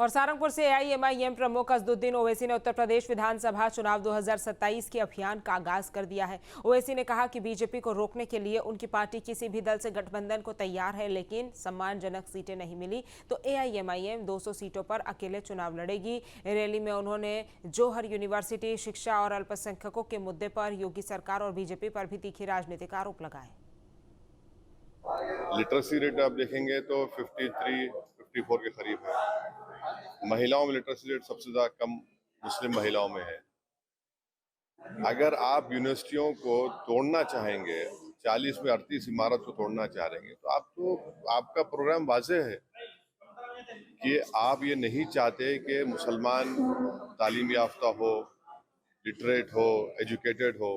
और सहारनपुर से एआईएमआईएम प्रमुख असदुद्दीन ओवैसी ने उत्तर प्रदेश विधानसभा चुनाव 2027 के अभियान का आगाज कर दिया है। ओवैसी ने कहा कि बीजेपी को रोकने के लिए उनकी पार्टी किसी भी दल से गठबंधन को तैयार है, लेकिन सम्मानजनक सीटें नहीं मिली तो एआईएमआईएम 200 सीटों पर अकेले चुनाव लड़ेगी। रैली में उन्होंने जौहर यूनिवर्सिटी, शिक्षा और अल्पसंख्यकों के मुद्दे पर योगी सरकार और बीजेपी पर भी तीखे राजनीतिक आरोप लगाए। लिटरेसी रेट आप देखेंगे तो 53-54 के करीब है। महिलाओं में लिटरेसी रेट सबसे ज्यादा कम मुस्लिम महिलाओं में है। अगर आप यूनिवर्सिटियों को तोड़ना चाहेंगे, 40 में 38 इमारत को तोड़ना चाहेंगे, तो आपका प्रोग्राम वाज़ेह है कि आप ये नहीं चाहते कि मुसलमान तालीम याफ्ता हो, लिटरेट हो, एजुकेटेड हो।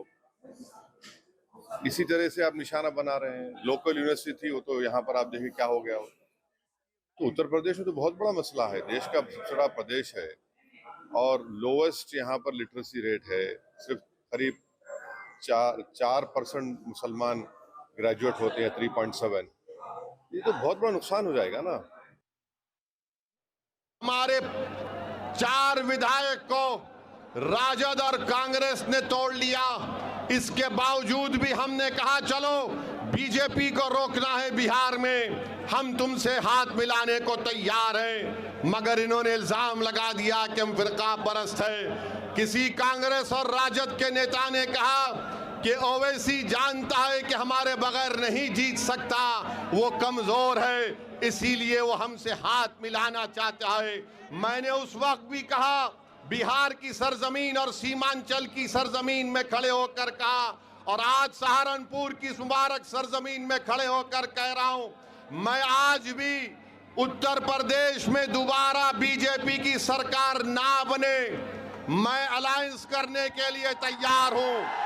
इसी तरह से आप निशाना बना रहे हैं। लोकल यूनिवर्सिटी थी, वो तो यहाँ पर आप देखिए क्या हो गया हो। तो उत्तर प्रदेश में तो बहुत बड़ा मसला है, देश का सबसे बड़ा प्रदेश है और लोवेस्ट यहाँ पर लिटरेसी रेट है। सिर्फ करीब 4% मुसलमान ग्रेजुएट होते हैं, 3.7। ये तो बहुत बड़ा नुकसान हो जाएगा ना। हमारे 4 विधायक को राजद और कांग्रेस ने तोड़ लिया। इसके बावजूद भी हमने कहा चलो बीजेपी को रोकना है बिहार में, हम तुमसे हाथ मिलाने को तैयार हैं। मगर इन्होंने इल्जाम लगा दिया कि हम फिरका परस्त है। किसी कांग्रेस और राजद के नेता ने कहा कि ओवैसी जानता है कि हमारे बगैर नहीं जीत सकता, वो कमजोर है, इसीलिए वो हमसे हाथ मिलाना चाहता है। मैंने उस वक्त भी कहा, बिहार की सरजमीन और सीमांचल की सरजमीन में खड़े होकर कहा, और आज सहारनपुर की मुबारक सरजमीन में खड़े होकर कह रहा हूं, मैं आज भी उत्तर प्रदेश में दोबारा बीजेपी की सरकार ना बने, मैं अलायंस करने के लिए तैयार हूं।